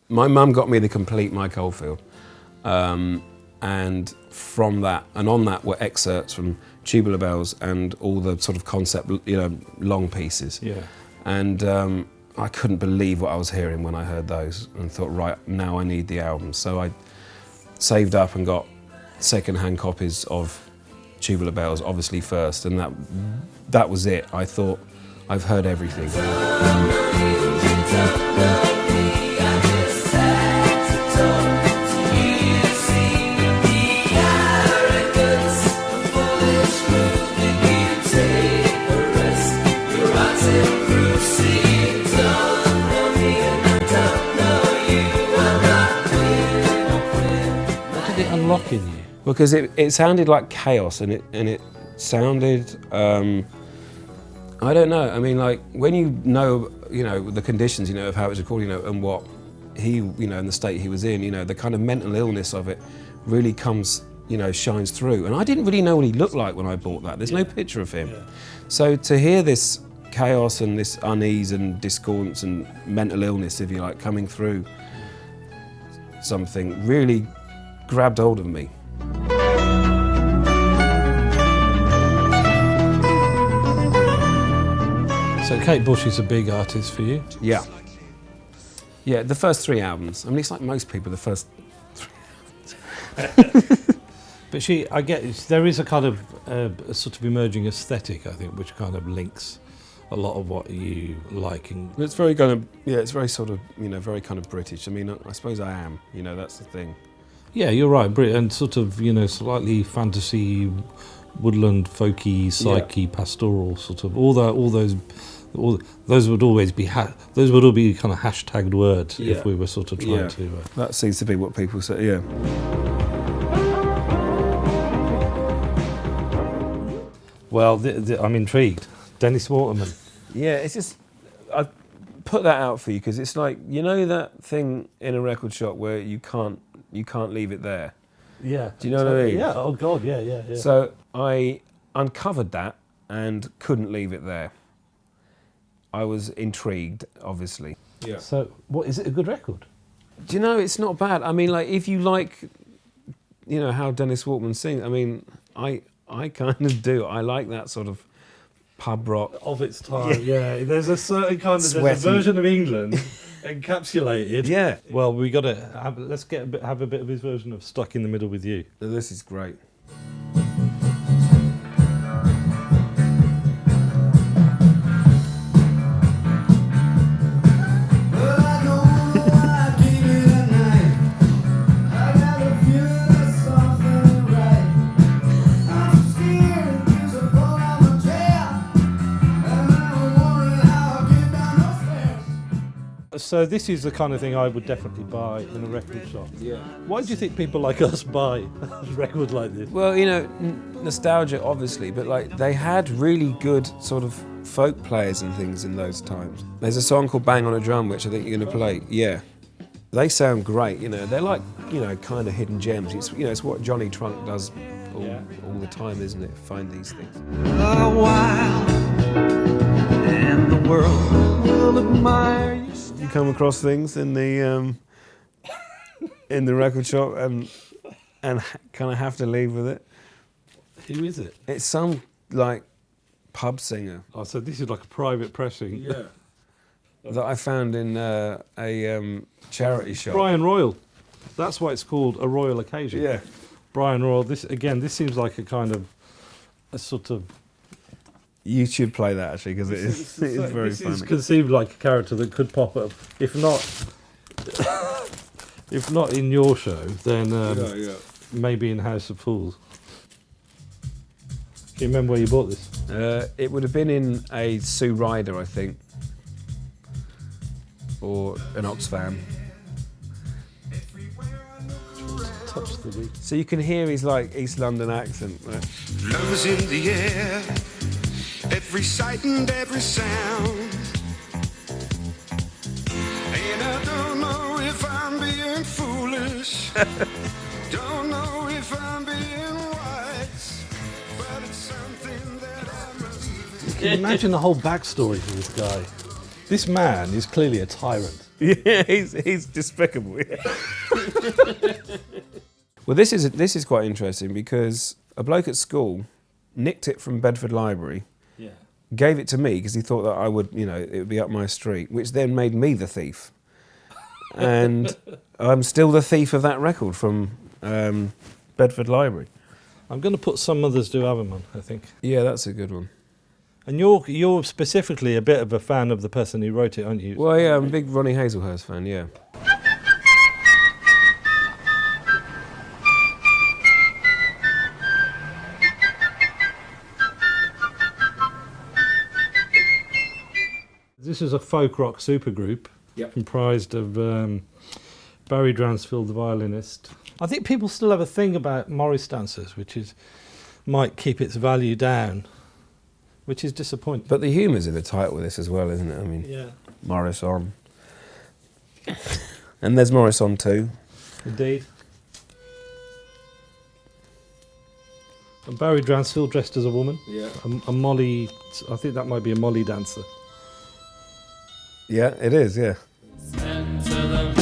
my mum got me the complete Mike Oldfield, and from that and on that were excerpts from Tubular Bells and all the sort of concept, long pieces. Yeah. And I couldn't believe what I was hearing when I heard those, and thought, right, now I need the album. So I saved up and got second-hand copies of Tubular Bells, obviously first, and that was it. I thought, I've heard everything. Unlock in you? Because it sounded like chaos, and it sounded, I don't know. I mean, like when you know the conditions, of how it was recorded, and what he, in the state he was in, the kind of mental illness of it really comes, shines through. And I didn't really know what he looked like when I bought that. There's no picture of him. Yeah. So to hear this chaos and this unease and discordance and mental illness, if you like, coming through something really grabbed hold of me. So Kate Bush is a big artist for you? Yeah. Yeah, the first 3 albums. I mean, it's like most people, the first 3 albums. But I get there is a kind of a sort of emerging aesthetic, I think, which kind of links a lot of what you like. It's very kind of, it's very sort of, very kind of British. I mean, I suppose I am, that's the thing. Yeah, you're right, and sort of, slightly fantasy, woodland, folky, psyche, pastoral, sort of all those would always be those would all be kind of hashtagged words if we were sort of trying to. That seems to be what people say. Yeah. Well, I'm intrigued. Dennis Waterman. Yeah, it's just I put that out for you because it's like that thing in a record shop where you can't leave it there. Yeah. Do you know what I mean? Yeah. Oh God. Yeah. So I uncovered that and couldn't leave it there. I was intrigued, obviously. Yeah. So, is it a good record? Do you know, it's not bad. I mean, like, if you like, how Dennis Waterman sings, I mean, I kind of do. I like that sort of pub rock. Of its time, yeah. There's a certain kind of Sweaty. There's a version of England encapsulated. Yeah. Well, we got to let's have a bit of his version of Stuck in the Middle with You. This is great. So this is the kind of thing I would definitely buy in a record shop. Yeah. Why do you think people like us buy a record like this? Well, nostalgia, obviously, but like they had really good sort of folk players and things in those times. There's a song called Bang on a Drum, which I think you're going to play. Yeah. They sound great, they're like, kind of hidden gems. It's what Johnny Trunk does all the time, isn't it? Find these things. A while, and the world will admire you. You come across things in the record shop and kind of have to leave with it. Who is it? It's some like pub singer. Oh, so this is like a private pressing. Yeah. That I found in a charity shop. Brian Royal. That's why it's called A Royal Occasion. Yeah. Brian Royal. This seems like a kind of a sort of. You should play that actually because it is very funny. It's conceived like a character that could pop up, if not in your show, then maybe in House of Fools. Do you remember where you bought this? It would have been in a Sue Ryder, I think, or an Oxfam. Touch the beat. So you can hear his like East London accent. Right? Love is in the air, every sight and every sound. And I don't know if I'm being foolish. Don't know if I'm being wise, but it's something that I must. Can you imagine the whole backstory for this guy? This man is clearly a tyrant. Yeah, he's despicable. Yeah. Well, this is quite interesting because a bloke at school nicked it from Bedford Library, Yeah. gave it to me because he thought that I would, it would be up my street, which then made me the thief. And I'm still the thief of that record from Bedford Library. I'm going to put Some Mothers Do Have 'Em on, I think. Yeah, that's a good one. And you're specifically a bit of a fan of the person who wrote it, aren't you? Well, yeah, I'm a big Ronnie Hazelhurst fan, yeah. This is a folk rock supergroup comprised of Barry Dransfield, the violinist. I think people still have a thing about Morris dancers, which might keep its value down, which is disappointing. But the humour's in the title of this as well, isn't it? I mean, Yeah, Morris on. And there's Morris on too. indeed. And Barry Dransfield dressed as a woman. Yeah. A Molly, I think that might be a Molly dancer. Yeah, it is, yeah. Sent to the